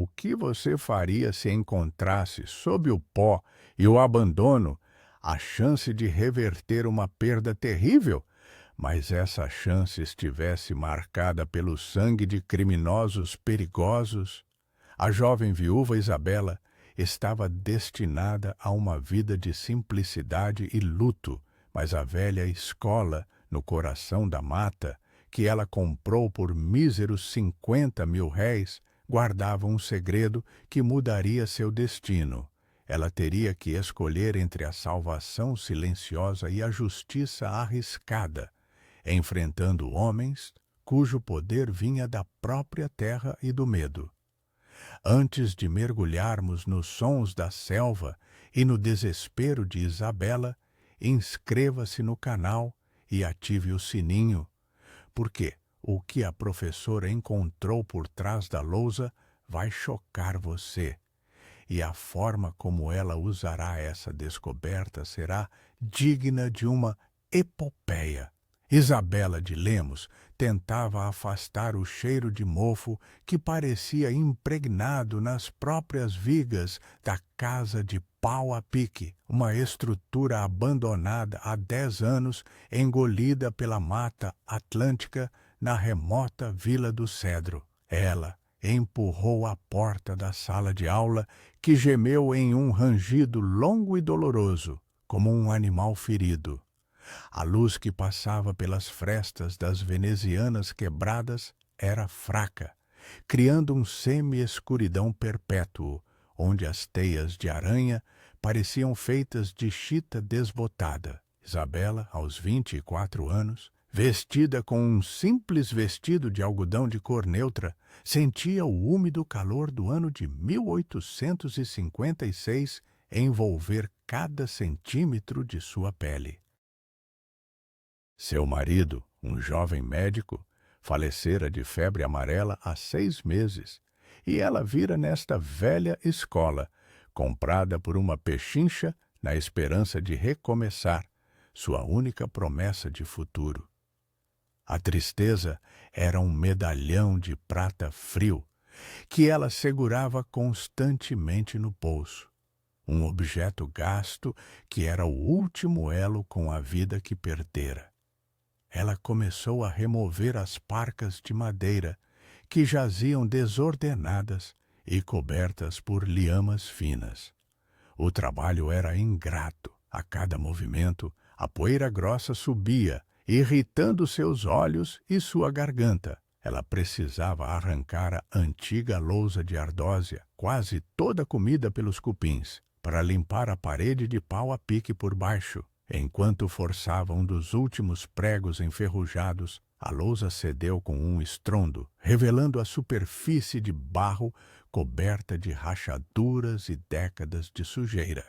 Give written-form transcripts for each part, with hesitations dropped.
o que você faria se encontrasse, sob o pó e o abandono, a chance de reverter uma perda terrível, mas essa chance estivesse marcada pelo sangue de criminosos perigosos? A jovem viúva Isabela estava destinada a uma vida de simplicidade e luto, mas a velha escola, no coração da mata, que ela comprou por míseros 50.000 réis, guardava um segredo que mudaria seu destino. Ela teria que escolher entre a salvação silenciosa e a justiça arriscada, enfrentando homens cujo poder vinha da própria terra e do medo. Antes de mergulharmos nos sons da selva e no desespero de Isabela, inscreva-se no canal e ative o sininho, porque o que a professora encontrou por trás da lousa vai chocar você. E a forma como ela usará essa descoberta será digna de uma epopeia. Isabela de Lemos tentava afastar o cheiro de mofo que parecia impregnado nas próprias vigas da casa de pau a pique, uma estrutura abandonada há 10 anos, engolida pela mata atlântica na remota Vila do Cedro. Ela empurrou a porta da sala de aula, que gemeu em um rangido longo e doloroso, como um animal ferido. A luz que passava pelas frestas das venezianas quebradas era fraca, criando um semi-escuridão perpétuo, onde as teias de aranha pareciam feitas de chita desbotada. Isabela, aos 24 anos, vestida com um simples vestido de algodão de cor neutra, sentia o úmido calor do ano de 1856 envolver cada centímetro de sua pele. Seu marido, um jovem médico, falecera de febre amarela há 6 meses, e ela vira nesta velha escola, comprada por uma pechincha na esperança de recomeçar, sua única promessa de futuro. A tristeza era um medalhão de prata frio, que ela segurava constantemente no bolso. Um objeto gasto que era o último elo com a vida que perdera. Ela começou a remover as parcas de madeira que jaziam desordenadas e cobertas por liamas finas. O trabalho era ingrato. A cada movimento, a poeira grossa subia, irritando seus olhos e sua garganta. Ela precisava arrancar a antiga lousa de ardósia, quase toda comida pelos cupins, para limpar a parede de pau a pique por baixo. Enquanto forçava um dos últimos pregos enferrujados, a lousa cedeu com um estrondo, revelando a superfície de barro coberta de rachaduras e décadas de sujeira.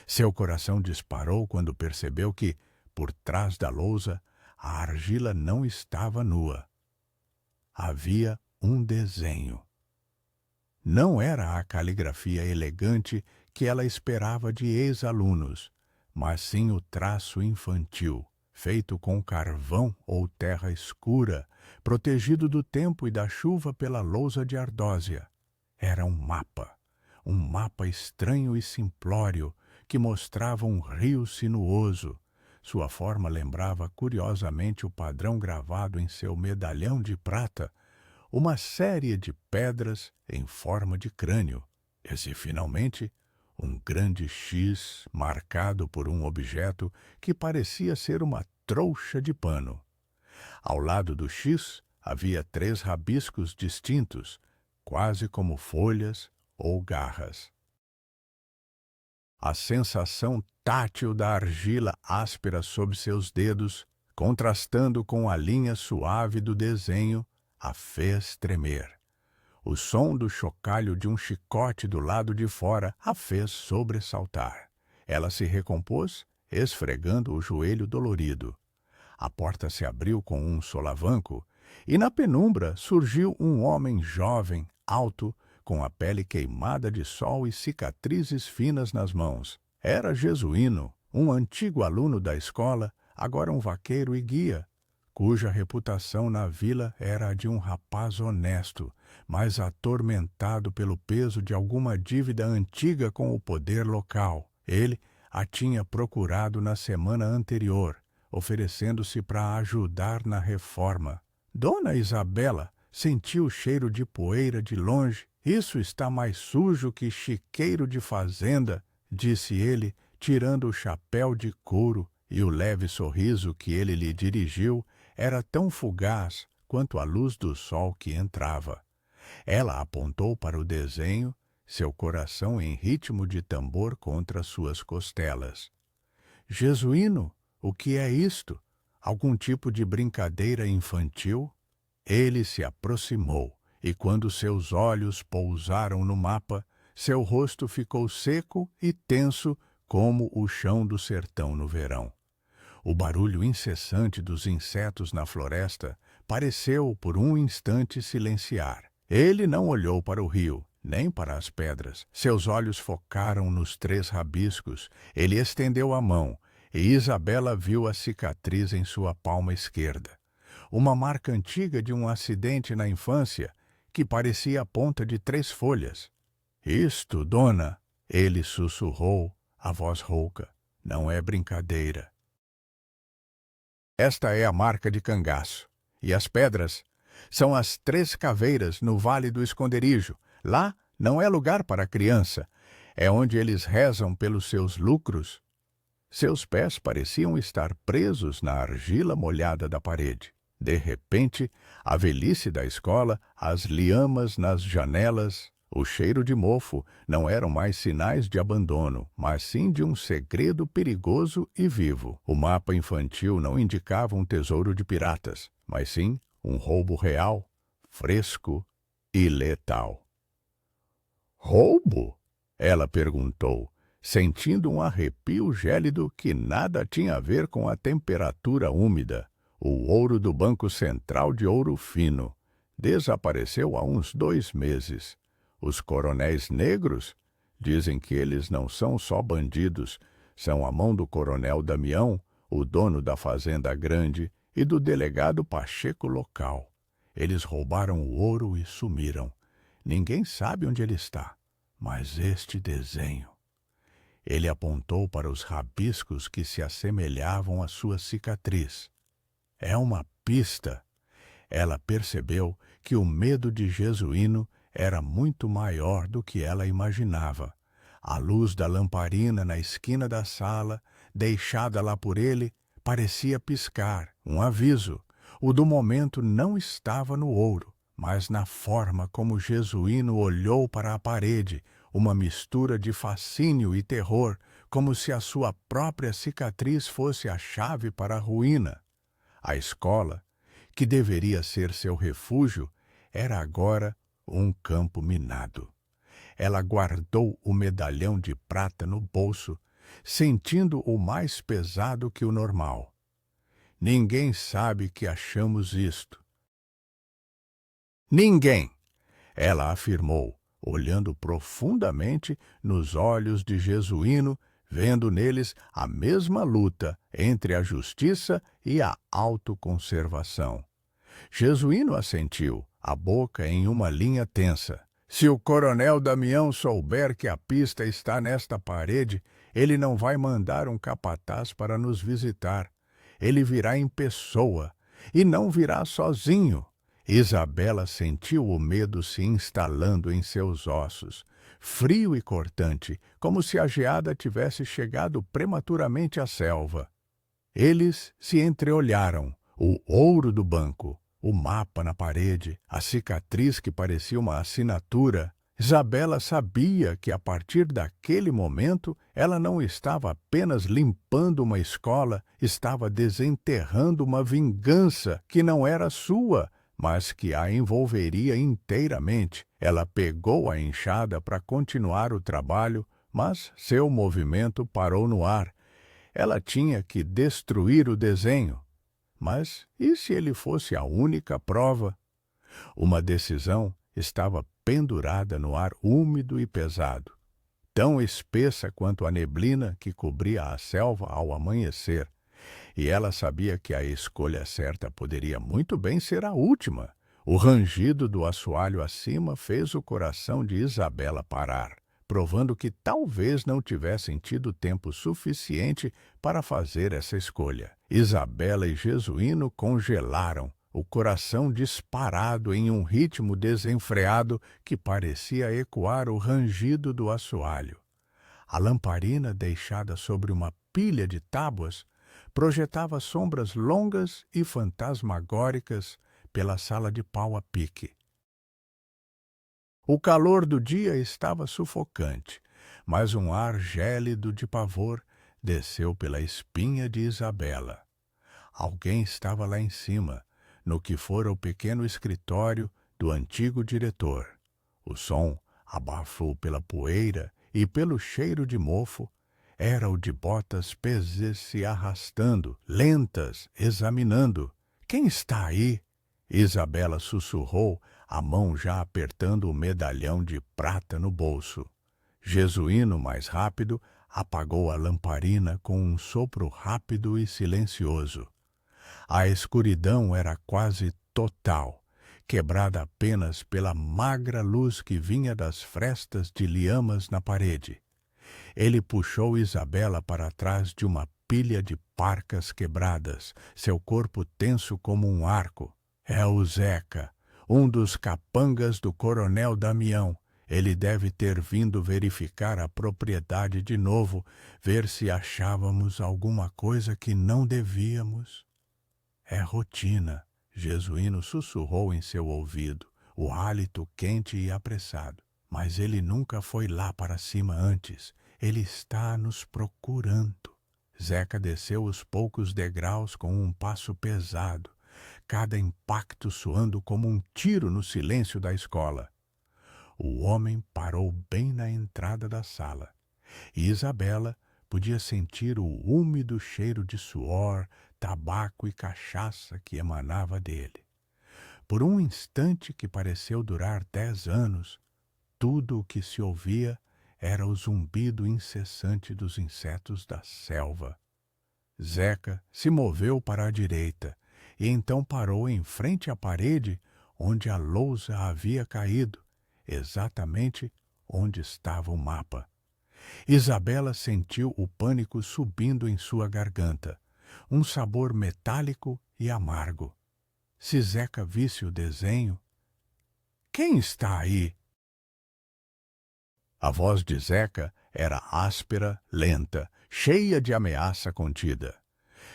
Seu coração disparou quando percebeu que, por trás da lousa, a argila não estava nua. Havia um desenho. Não era a caligrafia elegante que ela esperava de ex-alunos, mas sim o traço infantil, feito com carvão ou terra escura, protegido do tempo e da chuva pela lousa de ardósia. Era um mapa estranho e simplório, que mostrava um rio sinuoso. Sua forma lembrava curiosamente o padrão gravado em seu medalhão de prata, uma série de pedras em forma de crânio. E, finalmente, um grande X marcado por um objeto que parecia ser uma trouxa de pano. Ao lado do X havia 3 rabiscos distintos, quase como folhas ou garras. A sensação tátil da argila áspera sob seus dedos, contrastando com a linha suave do desenho, a fez tremer. O som do chocalho de um chicote do lado de fora a fez sobressaltar. Ela se recompôs, esfregando o joelho dolorido. A porta se abriu com um solavanco, e na penumbra surgiu um homem jovem, alto, com a pele queimada de sol e cicatrizes finas nas mãos. Era Jesuíno, um antigo aluno da escola, agora um vaqueiro e guia, cuja reputação na vila era a de um rapaz honesto, mas atormentado pelo peso de alguma dívida antiga com o poder local. Ele a tinha procurado na semana anterior, oferecendo-se para ajudar na reforma. Dona Isabela sentiu o cheiro de poeira de longe. Isso está mais sujo que chiqueiro de fazenda, disse ele, tirando o chapéu de couro, e o leve sorriso que ele lhe dirigiu era tão fugaz quanto a luz do sol que entrava. Ela apontou para o desenho, seu coração em ritmo de tambor contra suas costelas. Jesuíno, o que é isto? Algum tipo de brincadeira infantil? Ele se aproximou, e quando seus olhos pousaram no mapa, seu rosto ficou seco e tenso como o chão do sertão no verão. O barulho incessante dos insetos na floresta pareceu por um instante silenciar. Ele não olhou para o rio, nem para as pedras. Seus olhos focaram nos 3 rabiscos. Ele estendeu a mão, e Isabela viu a cicatriz em sua palma esquerda. Uma marca antiga de um acidente na infância, que parecia a ponta de 3 folhas. Isto, dona, ele sussurrou, a voz rouca, não é brincadeira. Esta é a marca de cangaço. E as pedras são as 3 caveiras no Vale do Esconderijo. Lá não é lugar para criança. É onde eles rezam pelos seus lucros. Seus pés pareciam estar presos na argila molhada da parede. De repente, a velhice da escola, as liamas nas janelas, o cheiro de mofo não eram mais sinais de abandono, mas sim de um segredo perigoso e vivo. O mapa infantil não indicava um tesouro de piratas, mas sim um roubo real, fresco e letal. Roubo? Ela perguntou, sentindo um arrepio gélido que nada tinha a ver com a temperatura úmida. O ouro do Banco Central de Ouro Fino desapareceu há uns 2 meses. Os coronéis negros dizem que eles não são só bandidos, são a mão do coronel Damião, o dono da fazenda grande, e do delegado Pacheco local. Eles roubaram o ouro e sumiram. Ninguém sabe onde ele está, mas este desenho... Ele apontou para os rabiscos que se assemelhavam à sua cicatriz. É uma pista. Ela percebeu que o medo de Jesuíno era muito maior do que ela imaginava. A luz da lamparina na esquina da sala, deixada lá por ele, parecia piscar, um aviso. O do momento não estava no ouro, mas na forma como Jesuíno olhou para a parede, uma mistura de fascínio e terror, como se a sua própria cicatriz fosse a chave para a ruína. A escola, que deveria ser seu refúgio, era agora um campo minado. Ela guardou o medalhão de prata no bolso, sentindo-o mais pesado que o normal. Ninguém sabe que achamos isto. Ninguém, ela afirmou, olhando profundamente nos olhos de Jesuíno, vendo neles a mesma luta entre a justiça e a autoconservação. Jesuíno assentiu, a boca em uma linha tensa. Se o coronel Damião souber que a pista está nesta parede, ele não vai mandar um capataz para nos visitar. Ele virá em pessoa, e não virá sozinho. Isabela sentiu o medo se instalando em seus ossos, frio e cortante, como se a geada tivesse chegado prematuramente à selva. Eles se entreolharam, o ouro do banco, o mapa na parede, a cicatriz que parecia uma assinatura. Isabela sabia que, a partir daquele momento, ela não estava apenas limpando uma escola, estava desenterrando uma vingança que não era sua, mas que a envolveria inteiramente. Ela pegou a enxada para continuar o trabalho, mas seu movimento parou no ar. Ela tinha que destruir o desenho. Mas e se ele fosse a única prova? Uma decisão estava pendurada no ar úmido e pesado, tão espessa quanto a neblina que cobria a selva ao amanhecer. E ela sabia que a escolha certa poderia muito bem ser a última. O rangido do assoalho acima fez o coração de Isabela parar, provando que talvez não tivessem tido tempo suficiente para fazer essa escolha. Isabela e Jesuíno congelaram, o coração disparado em um ritmo desenfreado que parecia ecoar o rangido do assoalho. A lamparina, deixada sobre uma pilha de tábuas, projetava sombras longas e fantasmagóricas pela sala de pau a pique. O calor do dia estava sufocante, mas um ar gélido de pavor desceu pela espinha de Isabela. Alguém estava lá em cima, no que fora o pequeno escritório do antigo diretor. O som, abafo pela poeira e pelo cheiro de mofo, era o de botas peses se arrastando, lentas, examinando. "Quem está aí?" Isabela sussurrou, a mão já apertando o medalhão de prata no bolso. Jesuíno, mais rápido, apagou a lamparina com um sopro rápido e silencioso. A escuridão era quase total, quebrada apenas pela magra luz que vinha das frestas de liamas na parede. Ele puxou Isabela para trás de uma pilha de parcas quebradas, seu corpo tenso como um arco. "É o Zeca, um dos capangas do coronel Damião. Ele deve ter vindo verificar a propriedade de novo, ver se achávamos alguma coisa que não devíamos." "É rotina", Jesuíno sussurrou em seu ouvido, o hálito quente e apressado. "Mas ele nunca foi lá para cima antes. Ele está nos procurando." Zeca desceu os poucos degraus com um passo pesado, cada impacto soando como um tiro no silêncio da escola. O homem parou bem na entrada da sala, e Isabela podia sentir o úmido cheiro de suor, tabaco e cachaça que emanava dele. Por um instante que pareceu durar 10 anos, tudo o que se ouvia era o zumbido incessante dos insetos da selva. Zeca se moveu para a direita e então parou em frente à parede onde a lousa havia caído, exatamente onde estava o mapa. Isabela sentiu o pânico subindo em sua garganta, um sabor metálico e amargo. Se Zeca visse o desenho... "Quem está aí?" A voz de Zeca era áspera, lenta, cheia de ameaça contida.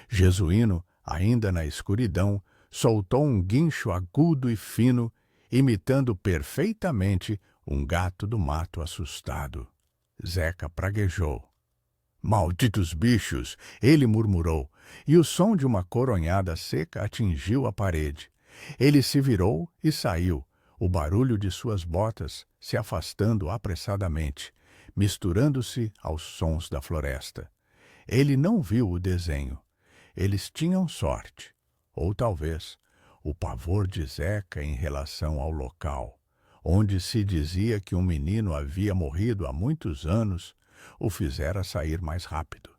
Jesuíno, ainda na escuridão, soltou um guincho agudo e fino, imitando perfeitamente um gato do mato assustado. Zeca praguejou. "Malditos bichos!" ele murmurou, e o som de uma coronhada seca atingiu a parede. Ele se virou e saiu, o barulho de suas botas se afastando apressadamente, misturando-se aos sons da floresta. Ele não viu o desenho. Eles tinham sorte, ou talvez o pavor de Zeca em relação ao local, onde se dizia que um menino havia morrido há muitos anos, o fizera sair mais rápido.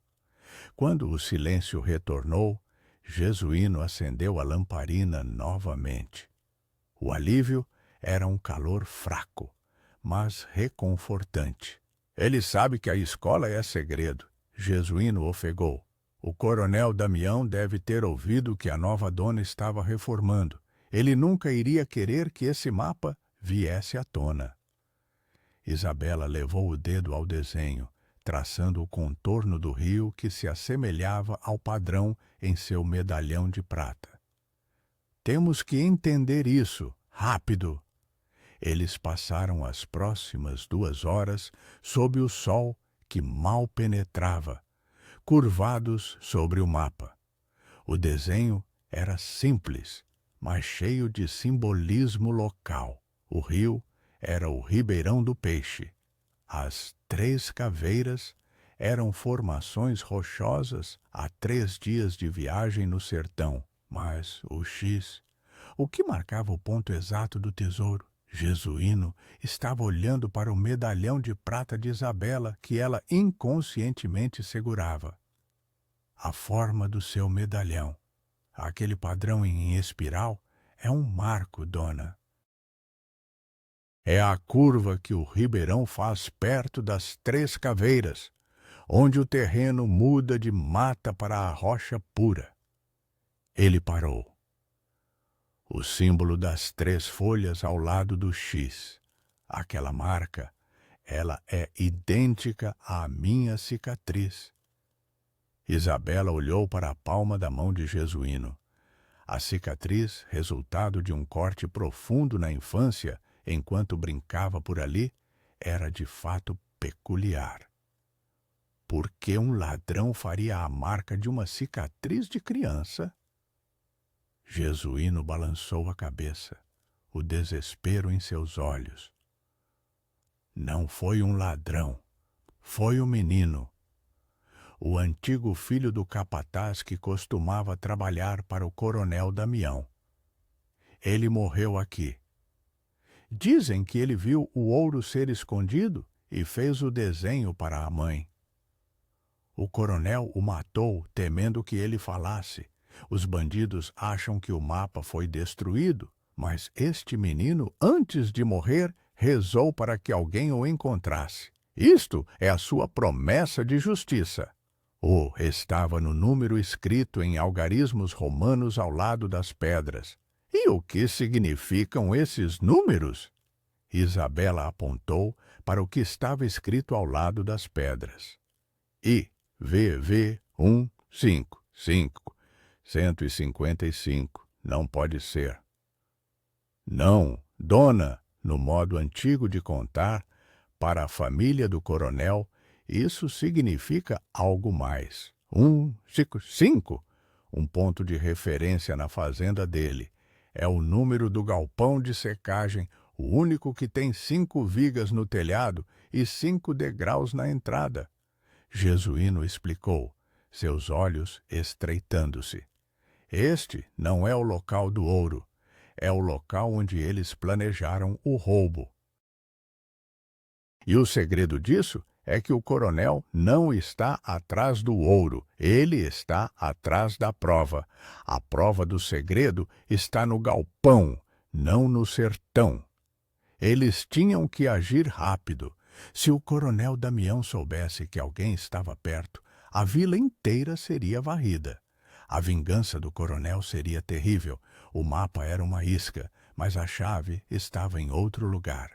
Quando o silêncio retornou, Jesuíno acendeu a lamparina novamente. O alívio era um calor fraco, mas reconfortante. "Ele sabe que a escola é segredo", Jesuíno ofegou. "O coronel Damião deve ter ouvido que a nova dona estava reformando. Ele nunca iria querer que esse mapa viesse à tona." Isabela levou o dedo ao desenho, traçando o contorno do rio que se assemelhava ao padrão em seu medalhão de prata. "Temos que entender isso, rápido." Eles passaram as próximas 2 horas sob o sol que mal penetrava, curvados sobre o mapa. O desenho era simples, mas cheio de simbolismo local. O rio era o Ribeirão do Peixe. As 3 caveiras eram formações rochosas a 3 dias de viagem no sertão, mas o X, o que marcava o ponto exato do tesouro? Jesuíno estava olhando para o medalhão de prata de Isabela que ela inconscientemente segurava. A forma do seu medalhão, aquele padrão em espiral, é um marco, dona. É a curva que o ribeirão faz perto das Três Caveiras, onde o terreno muda de mata para a rocha pura. Ele parou. O símbolo das três folhas ao lado do X. Aquela marca, ela é idêntica à minha cicatriz. Isabela olhou para a palma da mão de Jesuíno. A cicatriz, resultado de um corte profundo na infância, enquanto brincava por ali, era de fato peculiar. Por que um ladrão faria a marca de uma cicatriz de criança? Jesuíno balançou a cabeça, o desespero em seus olhos. Não foi um ladrão, foi o menino. O antigo filho do capataz que costumava trabalhar para o coronel Damião. Ele morreu aqui. Dizem que ele viu o ouro ser escondido e fez o desenho para a mãe. O coronel o matou, temendo que ele falasse. Os bandidos acham que o mapa foi destruído, mas este menino, antes de morrer, rezou para que alguém o encontrasse. Isto é a sua promessa de justiça. O estava no número escrito em algarismos romanos ao lado das pedras. E o que significam esses números? Isabela apontou para o que estava escrito ao lado das pedras. IVV155, 155, não pode ser. Não, dona, no modo antigo de contar, para a família do coronel, isso significa algo mais. 155, um ponto de referência na fazenda dele. É o número do galpão de secagem, o único que tem 5 vigas no telhado e 5 degraus na entrada. Jesuíno explicou, seus olhos estreitando-se. Este não é o local do ouro, é o local onde eles planejaram o roubo. E o segredo disso é que o coronel não está atrás do ouro, ele está atrás da prova. A prova do segredo está no galpão, não no sertão. Eles tinham que agir rápido. Se o coronel Damião soubesse que alguém estava perto, a vila inteira seria varrida. A vingança do coronel seria terrível. O mapa era uma isca, mas a chave estava em outro lugar.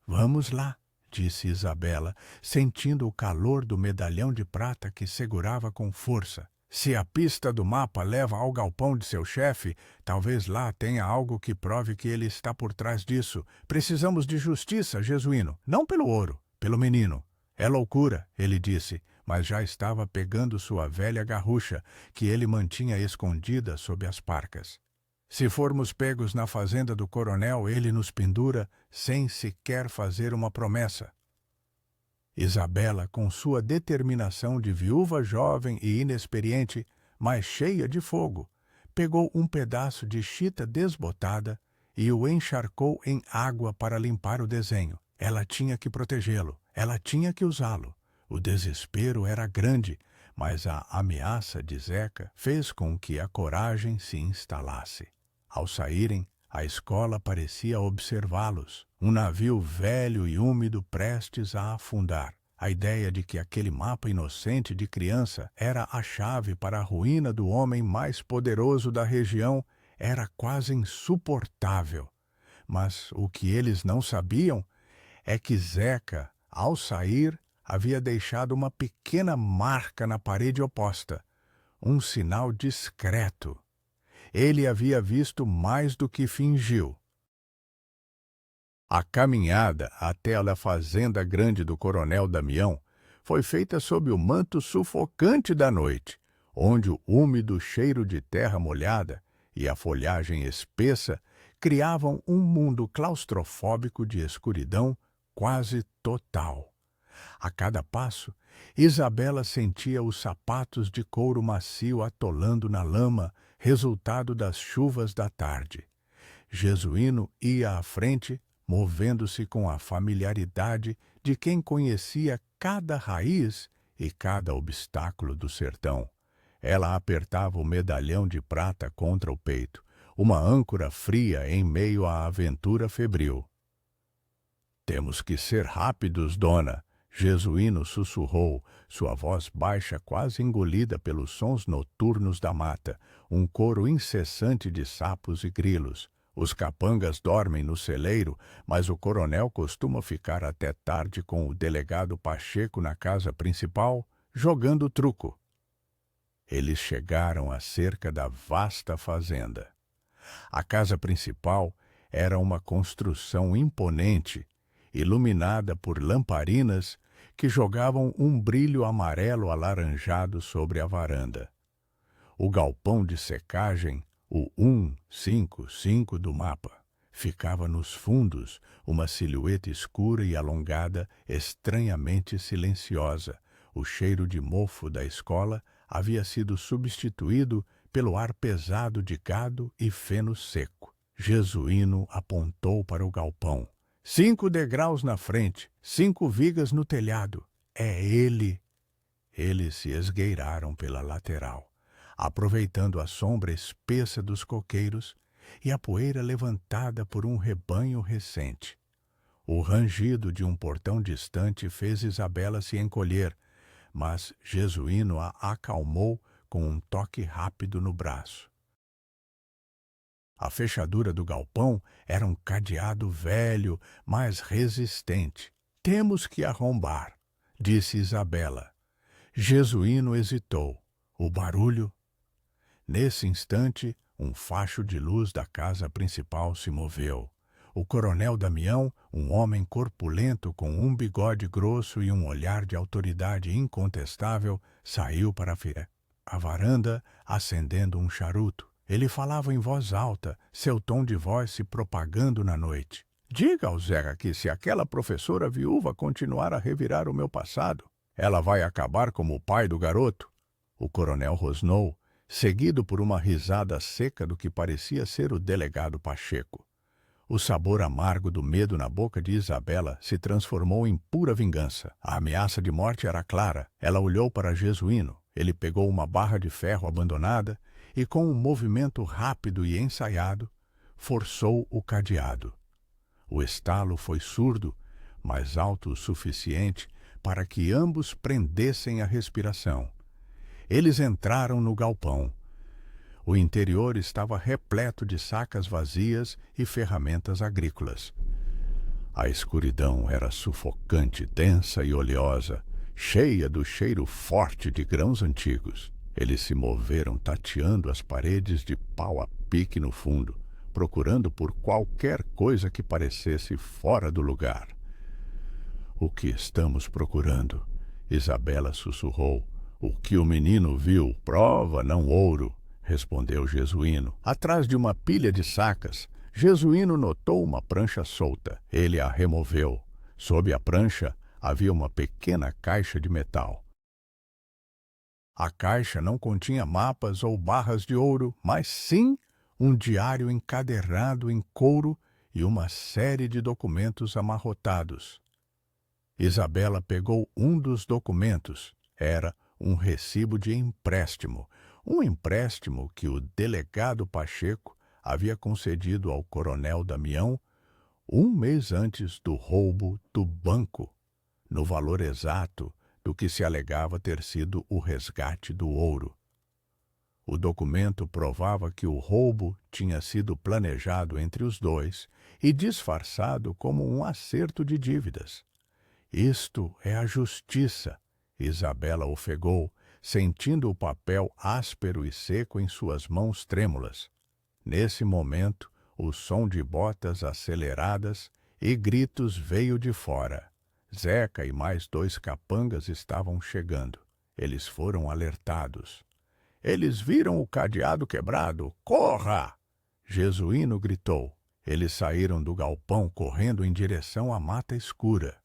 Vamos lá, disse Isabela, sentindo o calor do medalhão de prata que segurava com força. Se a pista do mapa leva ao galpão de seu chefe, talvez lá tenha algo que prove que ele está por trás disso. Precisamos de justiça, Jesuíno, não pelo ouro, pelo menino. É loucura, ele disse, mas já estava pegando sua velha garrucha, que ele mantinha escondida sob as parcas. Se formos pegos na fazenda do coronel, ele nos pendura sem sequer fazer uma promessa. Isabela, com sua determinação de viúva jovem e inexperiente, mas cheia de fogo, pegou um pedaço de chita desbotada e o encharcou em água para limpar o desenho. Ela tinha que protegê-lo, ela tinha que usá-lo. O desespero era grande, mas a ameaça de Zeca fez com que a coragem se instalasse. Ao saírem, a escola parecia observá-los, um navio velho e úmido prestes a afundar. A ideia de que aquele mapa inocente de criança era a chave para a ruína do homem mais poderoso da região era quase insuportável. Mas o que eles não sabiam é que Zeca, ao sair, havia deixado uma pequena marca na parede oposta, um sinal discreto. Ele havia visto mais do que fingiu. A caminhada até a fazenda grande do coronel Damião foi feita sob o manto sufocante da noite, onde o úmido cheiro de terra molhada e a folhagem espessa criavam um mundo claustrofóbico de escuridão quase total. A cada passo, Isabela sentia os sapatos de couro macio atolando na lama, resultado das chuvas da tarde. Jesuíno ia à frente, movendo-se com a familiaridade de quem conhecia cada raiz e cada obstáculo do sertão. Ela apertava o medalhão de prata contra o peito. uma âncora fria em meio à aventura febril. "Temos que ser rápidos, dona", Jesuíno sussurrou, sua voz baixa quase engolida pelos sons noturnos da mata, um coro incessante de sapos e grilos. "Os capangas dormem no celeiro, mas o coronel costuma ficar até tarde com o delegado Pacheco na casa principal, jogando truco." Eles chegaram à cerca da vasta fazenda. A casa principal era uma construção imponente, iluminada por lamparinas que jogavam um brilho amarelo alaranjado sobre a varanda. O galpão de secagem, o 155 do mapa, ficava nos fundos, uma silhueta escura e alongada, estranhamente silenciosa. O cheiro de mofo da escola havia sido substituído pelo ar pesado de gado e feno seco. Jesuíno apontou para o galpão. 5 degraus na frente, 5 vigas no telhado. É ele! Eles se esgueiraram pela lateral, aproveitando a sombra espessa dos coqueiros e a poeira levantada por um rebanho recente. O rangido de um portão distante fez Isabela se encolher, mas Jesuíno a acalmou com um toque rápido no braço. A fechadura do galpão era um cadeado velho, mas resistente. "Temos que arrombar", disse Isabela. Jesuíno hesitou. O barulho? Nesse instante, um facho de luz da casa principal se moveu. O coronel Damião, um homem corpulento com um bigode grosso e um olhar de autoridade incontestável, saiu para a varanda, acendendo um charuto. Ele falava em voz alta, seu tom de voz se propagando na noite. "Diga ao Zeca que se aquela professora viúva continuar a revirar o meu passado, ela vai acabar como o pai do garoto." O coronel rosnou, seguido por uma risada seca do que parecia ser o delegado Pacheco. O sabor amargo do medo na boca de Isabela se transformou em pura vingança. A ameaça de morte era clara. Ela olhou para Jesuíno. Ele pegou uma barra de ferro abandonada e, com um movimento rápido e ensaiado, forçou o cadeado. O estalo foi surdo, mas alto o suficiente para que ambos prendessem a respiração. Eles entraram no galpão. O interior estava repleto de sacas vazias e ferramentas agrícolas. A escuridão era sufocante, densa e oleosa, cheia do cheiro forte de grãos antigos. Eles se moveram tateando as paredes de pau a pique no fundo, procurando por qualquer coisa que parecesse fora do lugar. "O que estamos procurando?" Isabela sussurrou. "O que o menino viu, prova, não ouro", respondeu Jesuíno. Atrás de uma pilha de sacas, Jesuíno notou uma prancha solta. Ele a removeu. Sob a prancha havia uma pequena caixa de metal. A caixa não continha mapas ou barras de ouro, mas sim um diário encadernado em couro e uma série de documentos amarrotados. Isabela pegou um dos documentos. Era um recibo de empréstimo, um empréstimo que o delegado Pacheco havia concedido ao coronel Damião 1 mês antes do roubo do banco, no valor exato do que se alegava ter sido o resgate do ouro. O documento provava que o roubo tinha sido planejado entre os dois e disfarçado como um acerto de dívidas. "Isto é a justiça", Isabela ofegou, sentindo o papel áspero e seco em suas mãos trêmulas. Nesse momento, o som de botas aceleradas e gritos veio de fora. Zeca e mais 2 capangas estavam chegando. Eles foram alertados. "Eles viram o cadeado quebrado! Corra!" Jesuíno gritou. Eles saíram do galpão correndo em direção à mata escura.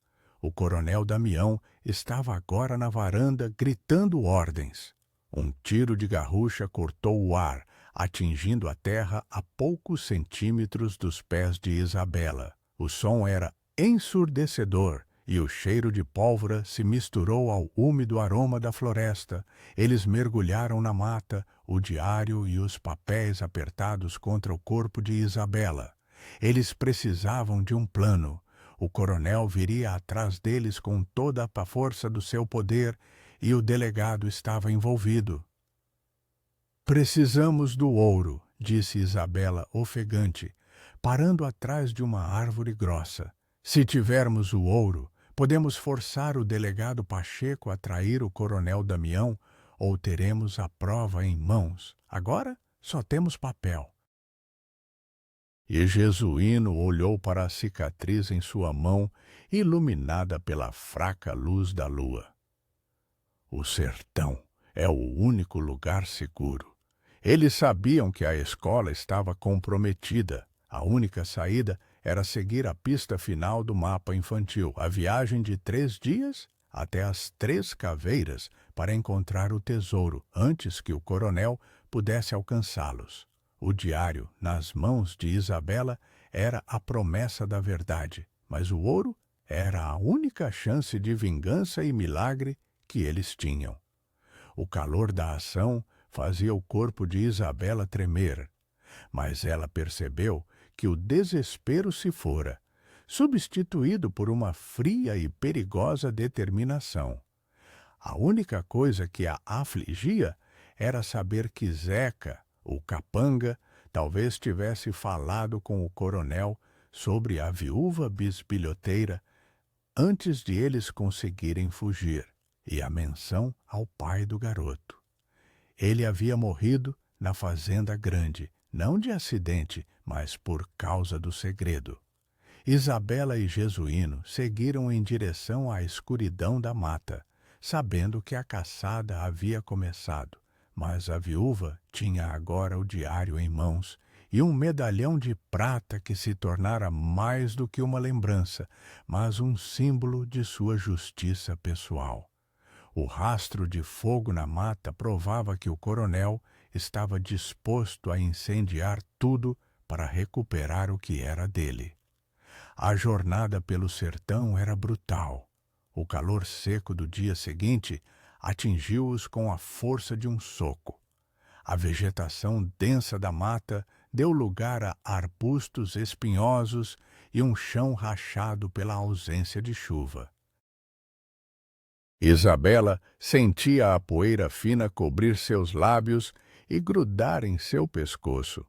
O coronel Damião estava agora na varanda gritando ordens. Um tiro de garrucha cortou o ar, atingindo a terra a poucos centímetros dos pés de Isabela. O som era ensurdecedor e o cheiro de pólvora se misturou ao úmido aroma da floresta. Eles mergulharam na mata, o diário e os papéis apertados contra o corpo de Isabela. Eles precisavam de um plano. O coronel viria atrás deles com toda a força do seu poder e o delegado estava envolvido. Precisamos do ouro, disse Isabela ofegante, parando atrás de uma árvore grossa. Se tivermos o ouro, podemos forçar o delegado Pacheco a trair o coronel Damião ou teremos a prova em mãos. Agora só temos papel. E Jesuíno olhou para a cicatriz em sua mão, iluminada pela fraca luz da lua. O sertão é o único lugar seguro. Eles sabiam que a escola estava comprometida. A única saída era seguir a pista final do mapa infantil, a viagem de 3 dias até as 3 caveiras para encontrar o tesouro, antes que o coronel pudesse alcançá-los. O diário, nas mãos de Isabela, era a promessa da verdade, mas o ouro era a única chance de vingança e milagre que eles tinham. O calor da ação fazia o corpo de Isabela tremer, mas ela percebeu que o desespero se fora, substituído por uma fria e perigosa determinação. A única coisa que a afligia era saber que Zeca, o capanga, talvez tivesse falado com o coronel sobre a viúva bisbilhoteira antes de eles conseguirem fugir, e a menção ao pai do garoto. Ele havia morrido na fazenda grande, não de acidente, mas por causa do segredo. Isabela e Jesuíno seguiram em direção à escuridão da mata, sabendo que a caçada havia começado. Mas a viúva tinha agora o diário em mãos e um medalhão de prata que se tornara mais do que uma lembrança, mas um símbolo de sua justiça pessoal. O rastro de fogo na mata provava que o coronel estava disposto a incendiar tudo para recuperar o que era dele. A jornada pelo sertão era brutal. O calor seco do dia seguinte atingiu-os com a força de um soco. A vegetação densa da mata deu lugar a arbustos espinhosos e um chão rachado pela ausência de chuva. Isabela sentia a poeira fina cobrir seus lábios e grudar em seu pescoço,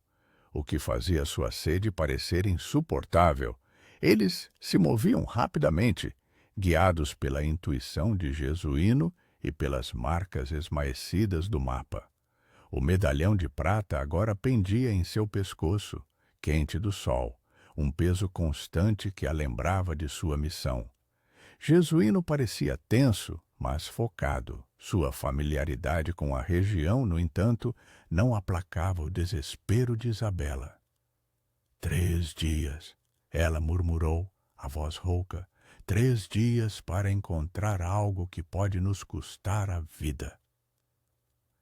o que fazia sua sede parecer insuportável. Eles se moviam rapidamente, guiados pela intuição de Jesuíno e pelas marcas esmaecidas do mapa. O medalhão de prata agora pendia em seu pescoço, quente do sol, um peso constante que a lembrava de sua missão. Jesuíno parecia tenso, mas focado. Sua familiaridade com a região, no entanto, não aplacava o desespero de Isabela. 3 dias, ela murmurou, a voz rouca. 3 dias para encontrar algo que pode nos custar a vida.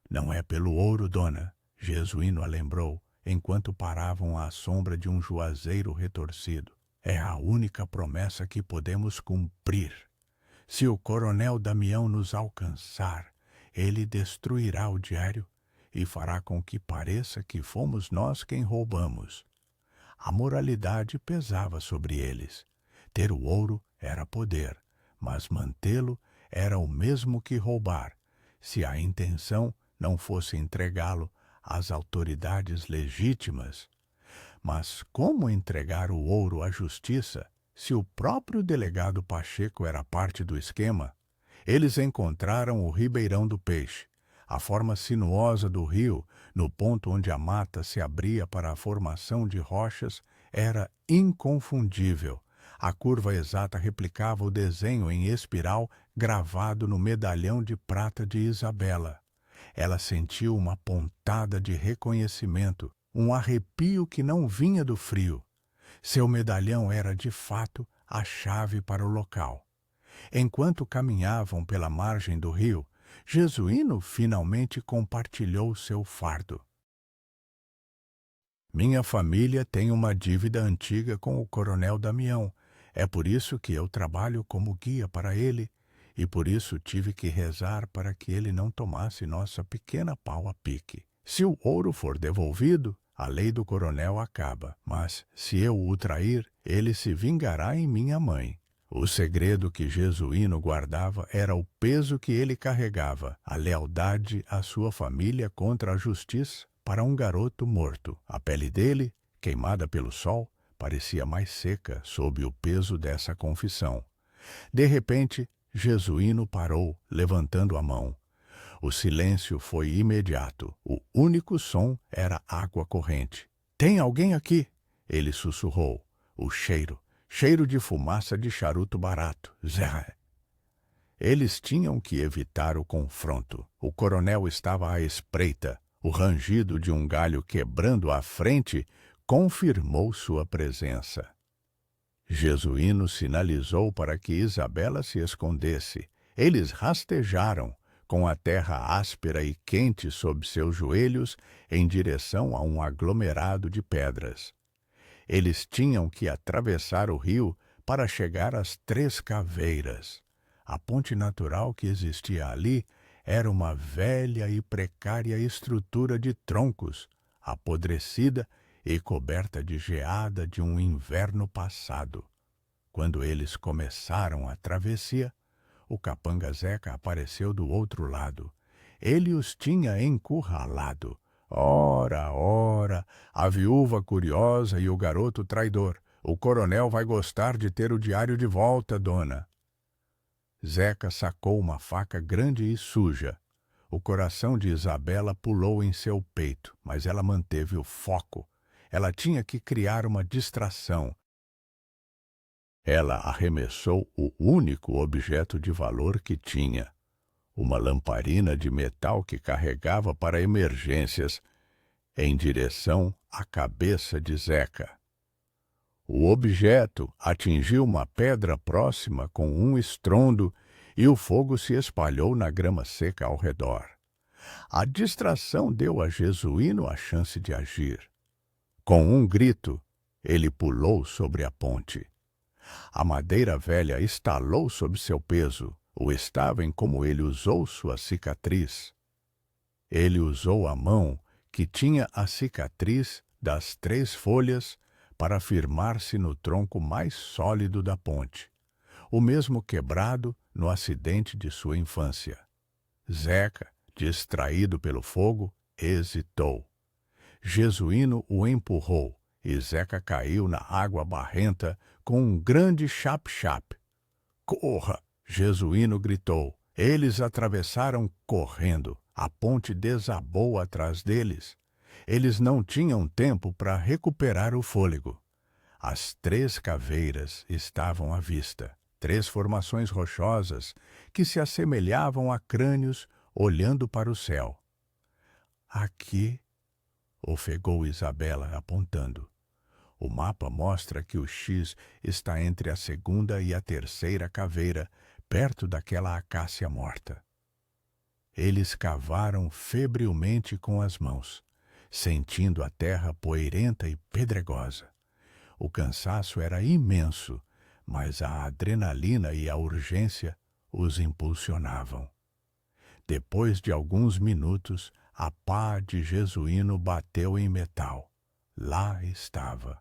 Não é pelo ouro, dona, Jesuíno a lembrou, enquanto paravam à sombra de um juazeiro retorcido. É a única promessa que podemos cumprir. Se o coronel Damião nos alcançar, ele destruirá o diário e fará com que pareça que fomos nós quem roubamos. A moralidade pesava sobre eles. Ter o ouro era poder, mas mantê-lo era o mesmo que roubar, se a intenção não fosse entregá-lo às autoridades legítimas. Mas como entregar o ouro à justiça se o próprio delegado Pacheco era parte do esquema? Eles encontraram o Ribeirão do Peixe, a forma sinuosa do rio, no ponto onde a mata se abria para a formação de rochas, era inconfundível. A curva exata replicava o desenho em espiral gravado no medalhão de prata de Isabela. Ela sentiu uma pontada de reconhecimento, um arrepio que não vinha do frio. Seu medalhão era, de fato, a chave para o local. Enquanto caminhavam pela margem do rio, Jesuíno finalmente compartilhou seu fardo. Minha família tem uma dívida antiga com o coronel Damião. É por isso que eu trabalho como guia para ele, e por isso tive que rezar para que ele não tomasse nossa pequena pau a pique. Se o ouro for devolvido, a lei do coronel acaba, mas se eu o trair, ele se vingará em minha mãe. O segredo que Jesuíno guardava era o peso que ele carregava, a lealdade à sua família contra a justiça para um garoto morto. A pele dele, queimada pelo sol, parecia mais seca sob o peso dessa confissão. De repente, Jesuíno parou, levantando a mão. O silêncio foi imediato. O único som era água corrente. "Tem alguém aqui?" Ele sussurrou. O cheiro de fumaça de charuto barato. Zé. Eles tinham que evitar o confronto. O coronel estava à espreita. O rangido de um galho quebrando à frente confirmou sua presença. Jesuíno sinalizou para que Isabela se escondesse. Eles rastejaram, com a terra áspera e quente sob seus joelhos, em direção a um aglomerado de pedras. Eles tinham que atravessar o rio para chegar às Três Caveiras. A ponte natural que existia ali era uma velha e precária estrutura de troncos, apodrecida e coberta de geada de um inverno passado. Quando eles começaram a travessia, o capanga Zeca apareceu do outro lado. Ele os tinha encurralado. Ora, ora, a viúva curiosa e o garoto traidor. O coronel vai gostar de ter o diário de volta, dona. Zeca sacou uma faca grande e suja. O coração de Isabela pulou em seu peito, mas ela manteve o foco. Ela tinha que criar uma distração. Ela arremessou o único objeto de valor que tinha, uma lamparina de metal que carregava para emergências, em direção à cabeça de Zeca. O objeto atingiu uma pedra próxima com um estrondo e o fogo se espalhou na grama seca ao redor. A distração deu a Jesuíno a chance de agir. Com um grito, ele pulou sobre a ponte. A madeira velha estalou sob seu peso. O estavam como ele usou sua cicatriz. Ele usou a mão que tinha a cicatriz das 3 folhas para firmar-se no tronco mais sólido da ponte, o mesmo quebrado no acidente de sua infância. Zeca, distraído pelo fogo, hesitou. Jesuíno o empurrou e Zeca caiu na água barrenta com um grande chap-chap. "Corra!" Jesuíno gritou. Eles atravessaram correndo. A ponte desabou atrás deles. Eles não tinham tempo para recuperar o fôlego. As 3 caveiras estavam à vista. 3 formações rochosas que se assemelhavam a crânios olhando para o céu. "Aqui", ofegou Isabela, apontando. O mapa mostra que o X está entre a 2ª e a 3ª caveira, perto daquela acácia morta. Eles cavaram febrilmente com as mãos, sentindo a terra poeirenta e pedregosa. O cansaço era imenso, mas a adrenalina e a urgência os impulsionavam. Depois de alguns minutos, a pá de Jesuíno bateu em metal. Lá estava.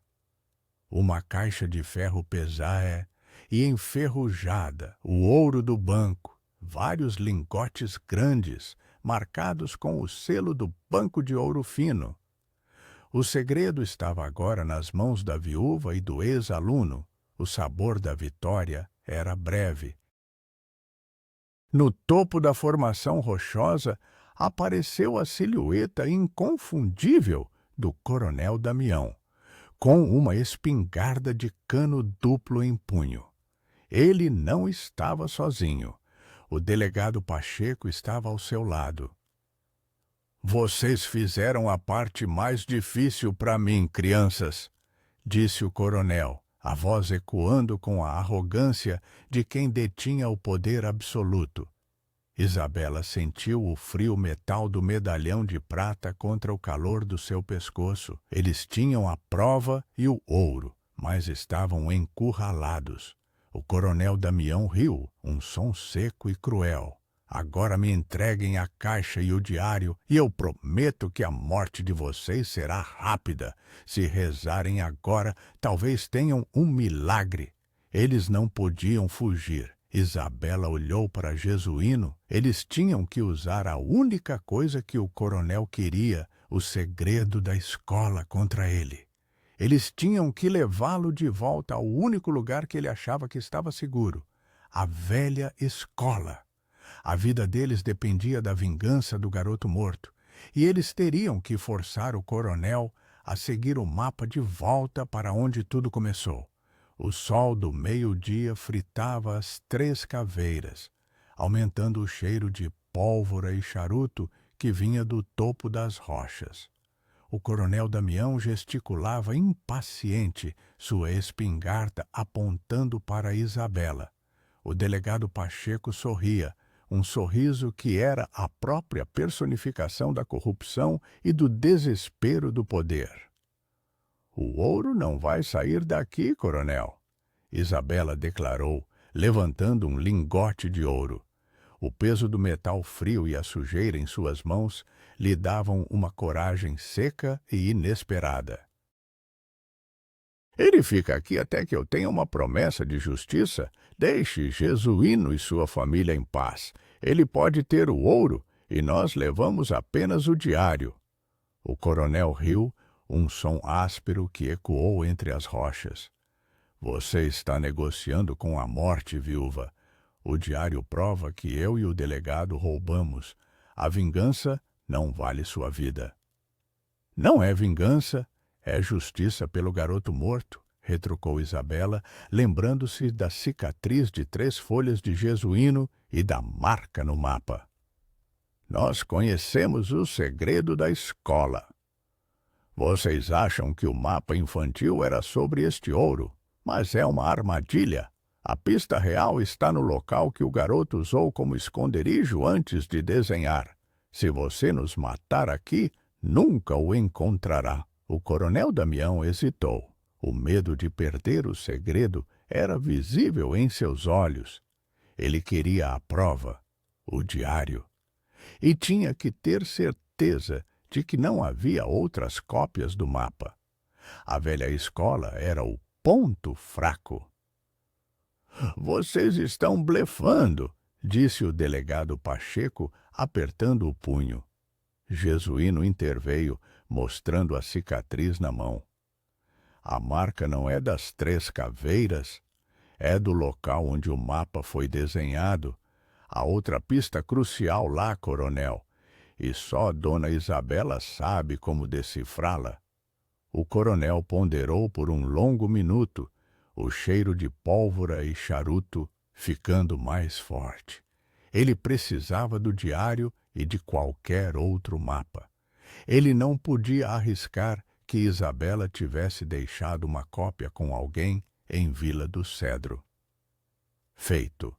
Uma caixa de ferro pesada e enferrujada, o ouro do banco, vários lingotes grandes, marcados com o selo do Banco de Ouro Fino. O segredo estava agora nas mãos da viúva e do ex-aluno. O sabor da vitória era breve. No topo da formação rochosa apareceu a silhueta inconfundível do coronel Damião, com uma espingarda de cano duplo em punho. Ele não estava sozinho. O delegado Pacheco estava ao seu lado. "Vocês fizeram a parte mais difícil para mim, crianças", disse o coronel, a voz ecoando com a arrogância de quem detinha o poder absoluto. Isabela sentiu o frio metal do medalhão de prata contra o calor do seu pescoço. Eles tinham a prova e o ouro, mas estavam encurralados. O coronel Damião riu, um som seco e cruel. Agora me entreguem a caixa e o diário, e eu prometo que a morte de vocês será rápida. Se rezarem agora, talvez tenham um milagre. Eles não podiam fugir. Isabela olhou para Jesuíno. Eles tinham que usar a única coisa que o coronel queria, o segredo da escola, contra ele. Eles tinham que levá-lo de volta ao único lugar que ele achava que estava seguro, a velha escola. A vida deles dependia da vingança do garoto morto, e eles teriam que forçar o coronel a seguir o mapa de volta para onde tudo começou. O sol do meio-dia fritava as 3 caveiras, aumentando o cheiro de pólvora e charuto que vinha do topo das rochas. O coronel Damião gesticulava impaciente, sua espingarda apontando para Isabela. O delegado Pacheco sorria, um sorriso que era a própria personificação da corrupção e do desespero do poder. "O ouro não vai sair daqui, coronel", Isabela declarou, levantando um lingote de ouro. O peso do metal frio e a sujeira em suas mãos lhe davam uma coragem seca e inesperada. "Ele fica aqui até que eu tenha uma promessa de justiça. Deixe Jesuíno e sua família em paz. Ele pode ter o ouro e nós levamos apenas o diário." O coronel riu, um som áspero que ecoou entre as rochas. "Você está negociando com a morte, viúva. O diário prova que eu e o delegado roubamos. A vingança não vale sua vida." "Não é vingança, é justiça pelo garoto morto", retrucou Isabela, lembrando-se da cicatriz de 3 folhas de Jesuíno e da marca no mapa. "Nós conhecemos o segredo da escola. Vocês acham que o mapa infantil era sobre este ouro, mas é uma armadilha. A pista real está no local que o garoto usou como esconderijo antes de desenhar. Se você nos matar aqui, nunca o encontrará." O coronel Damião hesitou. O medo de perder o segredo era visível em seus olhos. Ele queria a prova, o diário. E tinha que ter certeza de que não havia outras cópias do mapa. A velha escola era o ponto fraco. "Vocês estão blefando", disse o delegado Pacheco, apertando o punho. Jesuíno interveio, mostrando a cicatriz na mão. "A marca não é das 3 caveiras, é do local onde o mapa foi desenhado. Há outra pista crucial lá, coronel, e só Dona Isabela sabe como decifrá-la." O coronel ponderou por um longo minuto, o cheiro de pólvora e charuto ficando mais forte. Ele precisava do diário e de qualquer outro mapa. Ele não podia arriscar que Isabela tivesse deixado uma cópia com alguém em Vila do Cedro. "Feito.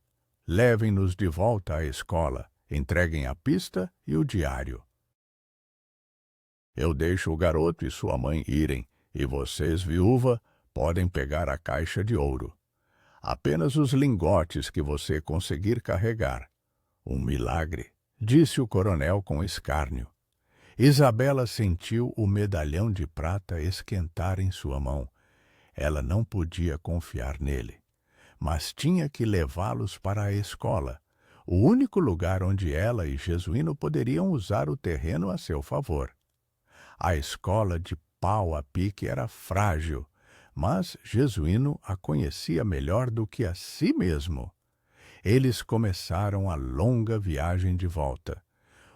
Levem-nos de volta à escola. Entreguem a pista e o diário. Eu deixo o garoto e sua mãe irem, e vocês, viúva, podem pegar a caixa de ouro. Apenas os lingotes que você conseguir carregar. Um milagre", disse o coronel com escárnio. Isabela sentiu o medalhão de prata esquentar em sua mão. Ela não podia confiar nele, mas tinha que levá-los para a escola, o único lugar onde ela e Jesuíno poderiam usar o terreno a seu favor. A escola de pau a pique era frágil, mas Jesuíno a conhecia melhor do que a si mesmo. Eles começaram a longa viagem de volta.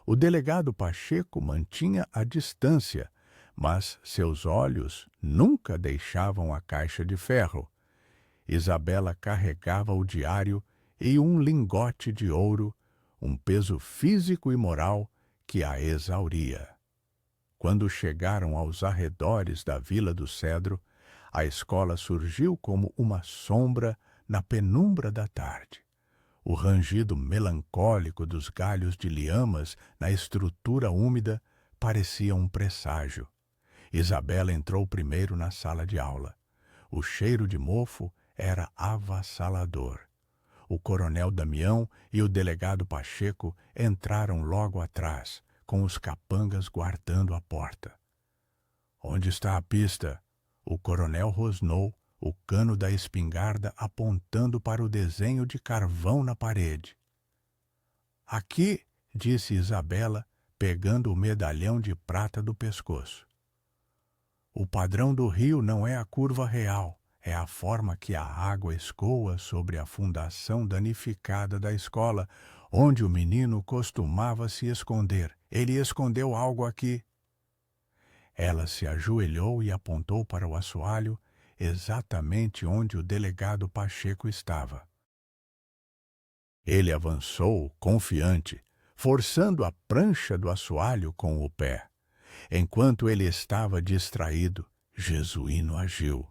O delegado Pacheco mantinha a distância, mas seus olhos nunca deixavam a caixa de ferro. Isabela carregava o diário e um lingote de ouro, um peso físico e moral que a exauria. Quando chegaram aos arredores da Vila do Cedro, a escola surgiu como uma sombra na penumbra da tarde. O rangido melancólico dos galhos de liamas na estrutura úmida parecia um presságio. Isabela entrou primeiro na sala de aula. O cheiro de mofo era avassalador. O coronel Damião e o delegado Pacheco entraram logo atrás, com os capangas guardando a porta. "Onde está a pista?" O coronel rosnou, o cano da espingarda apontando para o desenho de carvão na parede. "Aqui", disse Isabela, pegando o medalhão de prata do pescoço. "O padrão do rio não é a curva real, é a forma que a água escoa sobre a fundação danificada da escola, onde o menino costumava se esconder. Ele escondeu algo aqui." Ela se ajoelhou e apontou para o assoalho, exatamente onde o delegado Pacheco estava. Ele avançou, confiante, forçando a prancha do assoalho com o pé. Enquanto ele estava distraído, Jesuíno agiu.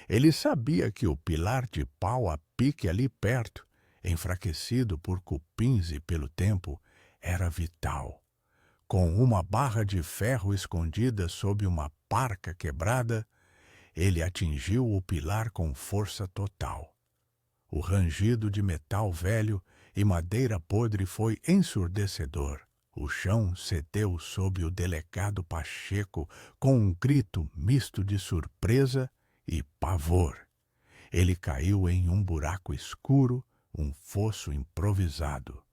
Ele sabia que o pilar de pau a pique ali perto, enfraquecido por cupins e pelo tempo, era vital. Com uma barra de ferro escondida sob uma parca quebrada, ele atingiu o pilar com força total. O rangido de metal velho e madeira podre foi ensurdecedor. O chão cedeu sob o delegado Pacheco com um grito misto de surpresa e pavor. Ele caiu em um buraco escuro, um fosso improvisado.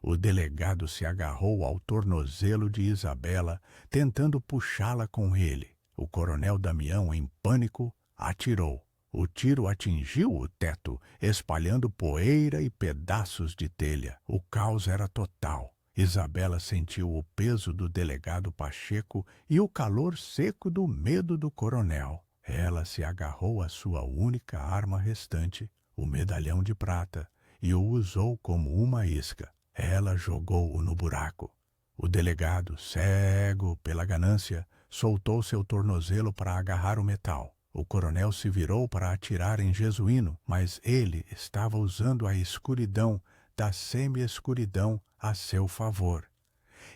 O delegado se agarrou ao tornozelo de Isabela, tentando puxá-la com ele. O coronel Damião, em pânico, atirou. O tiro atingiu o teto, espalhando poeira e pedaços de telha. O caos era total. Isabela sentiu o peso do delegado Pacheco e o calor seco do medo do coronel. Ela se agarrou à sua única arma restante, o medalhão de prata, e o usou como uma isca. Ela jogou-o no buraco. O delegado, cego pela ganância, soltou seu tornozelo para agarrar o metal. O coronel se virou para atirar em Jesuíno, mas ele estava usando a escuridão da semi-escuridão a seu favor.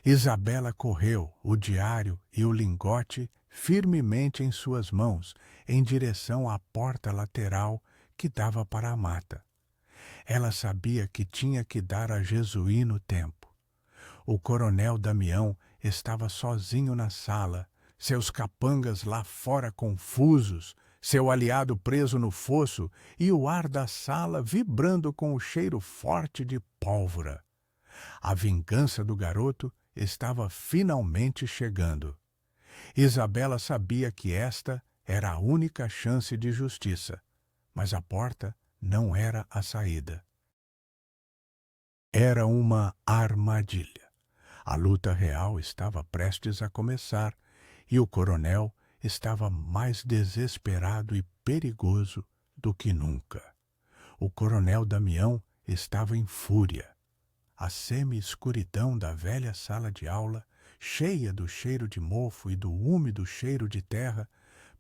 Isabela correu, o diário e o lingote firmemente em suas mãos, em direção à porta lateral que dava para a mata. Ela sabia que tinha que dar a Jesuíno tempo. O coronel Damião estava sozinho na sala, seus capangas lá fora confusos, seu aliado preso no fosso e o ar da sala vibrando com o cheiro forte de pólvora. A vingança do garoto estava finalmente chegando. Isabela sabia que esta era a única chance de justiça, mas a porta não era a saída. Era uma armadilha. A luta real estava prestes a começar e o coronel estava mais desesperado e perigoso do que nunca. O coronel Damião estava em fúria. A semi-escuridão da velha sala de aula, cheia do cheiro de mofo e do úmido cheiro de terra,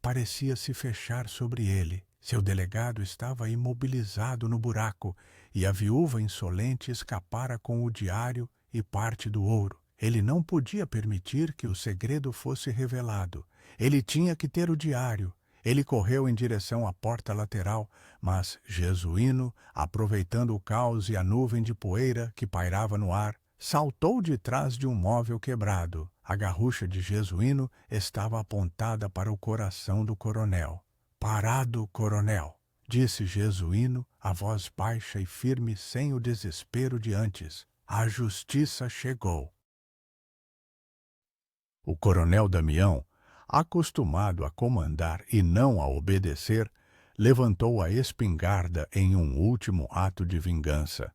parecia se fechar sobre ele. Seu delegado estava imobilizado no buraco e a viúva insolente escapara com o diário e parte do ouro. Ele não podia permitir que o segredo fosse revelado. Ele tinha que ter o diário. Ele correu em direção à porta lateral, mas Jesuíno, aproveitando o caos e a nuvem de poeira que pairava no ar, saltou de trás de um móvel quebrado. A garrucha de Jesuíno estava apontada para o coração do coronel. "Parado, coronel", disse Jesuíno, a voz baixa e firme sem o desespero de antes. "A justiça chegou." O coronel Damião, acostumado a comandar e não a obedecer, levantou a espingarda em um último ato de vingança.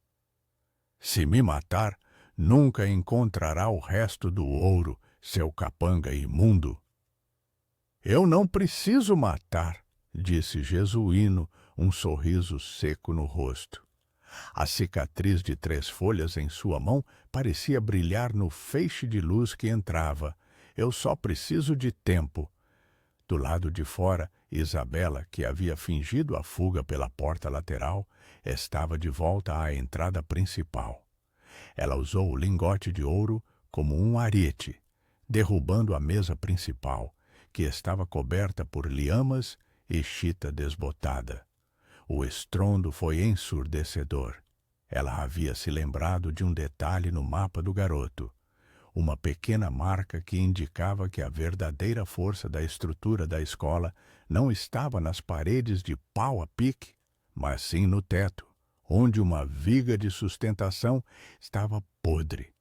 "Se me matar, nunca encontrará o resto do ouro, seu capanga imundo." "Eu não preciso matar", disse Jesuíno, um sorriso seco no rosto. A cicatriz de 3 folhas em sua mão parecia brilhar no feixe de luz que entrava. "Eu só preciso de tempo." Do lado de fora, Isabela, que havia fingido a fuga pela porta lateral, estava de volta à entrada principal. Ela usou o lingote de ouro como um ariete, derrubando a mesa principal, que estava coberta por liamas e Chita desbotada. O estrondo foi ensurdecedor. Ela havia se lembrado de um detalhe no mapa do garoto. Uma pequena marca que indicava que a verdadeira força da estrutura da escola não estava nas paredes de pau a pique, mas sim no teto, onde uma viga de sustentação estava podre.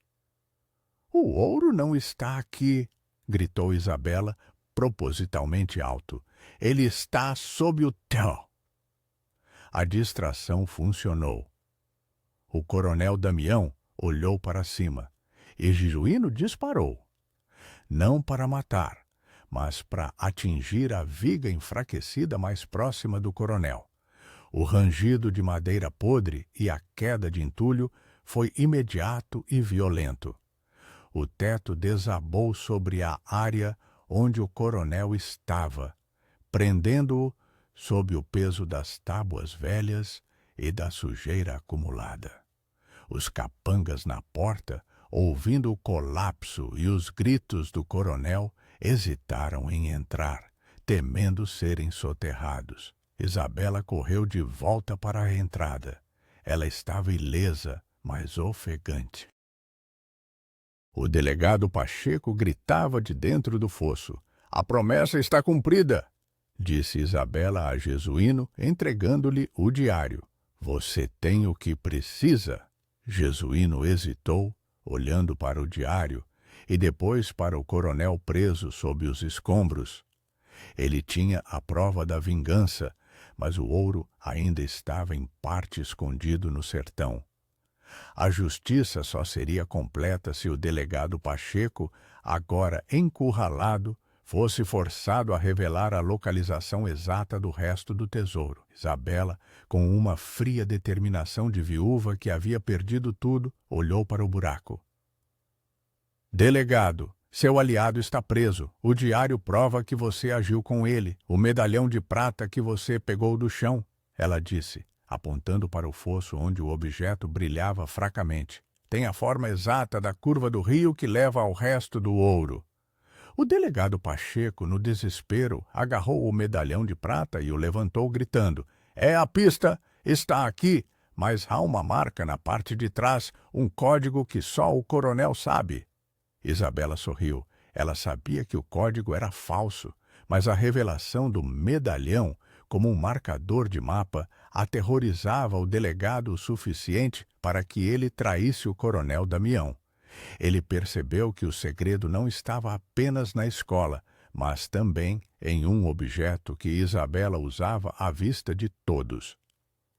"O ouro não está aqui", gritou Isabela, propositalmente alto. "Ele está sob o teto." A distração funcionou. O coronel Damião olhou para cima e Jesuíno disparou. Não para matar, mas para atingir a viga enfraquecida mais próxima do coronel. O rangido de madeira podre e a queda de entulho foi imediato e violento. O teto desabou sobre a área onde o coronel estava, prendendo-o sob o peso das tábuas velhas e da sujeira acumulada. Os capangas na porta, ouvindo o colapso e os gritos do coronel, hesitaram em entrar, temendo serem soterrados. Isabela correu de volta para a entrada. Ela estava ilesa, mas ofegante. O delegado Pacheco gritava de dentro do fosso. "A promessa está cumprida", disse Isabela a Jesuíno, entregando-lhe o diário. "Você tem o que precisa." Jesuíno hesitou, olhando para o diário, e depois para o coronel preso sob os escombros. Ele tinha a prova da vingança, mas o ouro ainda estava em parte escondido no sertão. A justiça só seria completa se o delegado Pacheco, agora encurralado, fosse forçado a revelar a localização exata do resto do tesouro. Isabela, com uma fria determinação de viúva que havia perdido tudo, olhou para o buraco. "Delegado, seu aliado está preso. O diário prova que você agiu com ele. O medalhão de prata que você pegou do chão", ela disse, apontando para o fosso onde o objeto brilhava fracamente. "Tem a forma exata da curva do rio que leva ao resto do ouro." O delegado Pacheco, no desespero, agarrou o medalhão de prata e o levantou, gritando: "É a pista! Está aqui! Mas há uma marca na parte de trás, um código que só o coronel sabe." Isabela sorriu. Ela sabia que o código era falso, mas a revelação do medalhão, como um marcador de mapa, aterrorizava o delegado o suficiente para que ele traísse o coronel Damião. Ele percebeu que o segredo não estava apenas na escola, mas também em um objeto que Isabela usava à vista de todos.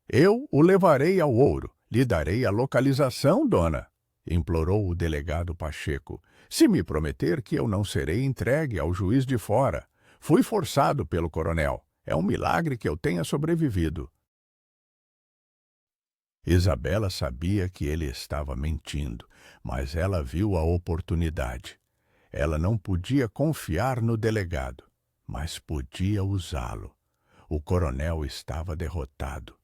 "Eu o levarei ao ouro. Lhe darei a localização, dona", implorou o delegado Pacheco, "se me prometer que eu não serei entregue ao juiz de fora. Fui forçado pelo coronel. É um milagre que eu tenha sobrevivido." Isabela sabia que ele estava mentindo, mas ela viu a oportunidade. Ela não podia confiar no delegado, mas podia usá-lo. O coronel estava derrotado.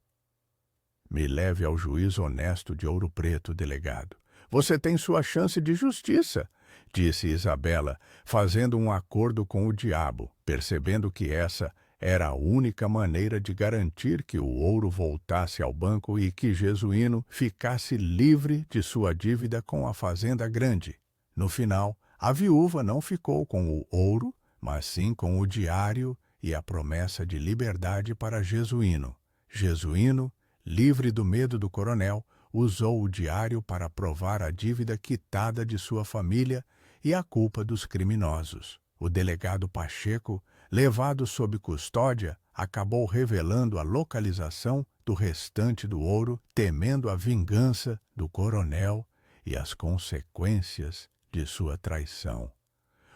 "Me leve ao juiz honesto de Ouro Preto, delegado. Você tem sua chance de justiça", disse Isabela, fazendo um acordo com o diabo, percebendo que essa era a única maneira de garantir que o ouro voltasse ao banco e que Jesuíno ficasse livre de sua dívida com a Fazenda Grande. No final, a viúva não ficou com o ouro, mas sim com o diário e a promessa de liberdade para Jesuíno. Jesuíno, livre do medo do coronel, usou o diário para provar a dívida quitada de sua família e a culpa dos criminosos. O delegado Pacheco, levado sob custódia, acabou revelando a localização do restante do ouro, temendo a vingança do coronel e as consequências de sua traição.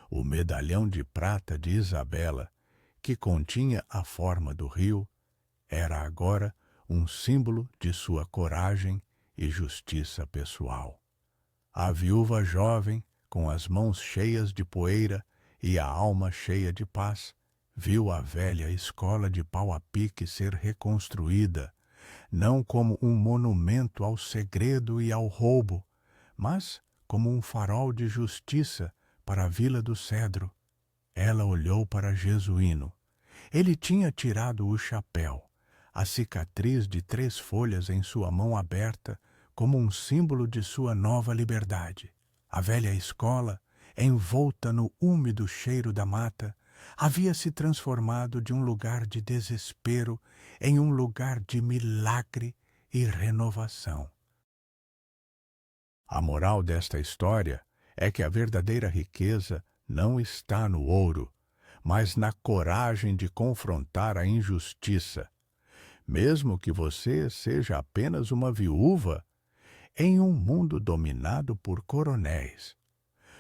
O medalhão de prata de Isabela, que continha a forma do rio, era agora um símbolo de sua coragem e justiça pessoal. A viúva jovem, com as mãos cheias de poeira e a alma cheia de paz, viu a velha escola de pau a pique ser reconstruída, não como um monumento ao segredo e ao roubo, mas como um farol de justiça para a Vila do Cedro. Ela olhou para Jesuíno. Ele tinha tirado o chapéu, a cicatriz de 3 folhas em sua mão aberta, como um símbolo de sua nova liberdade. A velha escola, envolta no úmido cheiro da mata, havia se transformado de um lugar de desespero em um lugar de milagre e renovação. A moral desta história é que a verdadeira riqueza não está no ouro, mas na coragem de confrontar a injustiça. Mesmo que você seja apenas uma viúva em um mundo dominado por coronéis.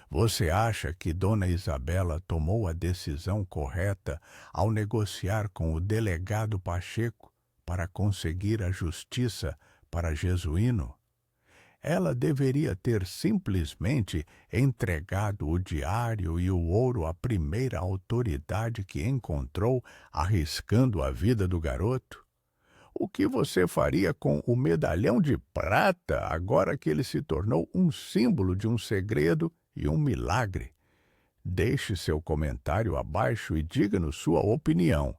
Você acha que Dona Isabela tomou a decisão correta ao negociar com o delegado Pacheco para conseguir a justiça para Jesuíno? Ela deveria ter simplesmente entregado o diário e o ouro à primeira autoridade que encontrou, arriscando a vida do garoto. O que você faria com o medalhão de prata agora que ele se tornou um símbolo de um segredo e um milagre? Deixe seu comentário abaixo e diga-nos sua opinião.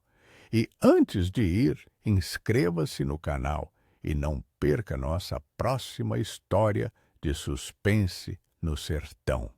E antes de ir, inscreva-se no canal e não perca nossa próxima história de suspense no sertão.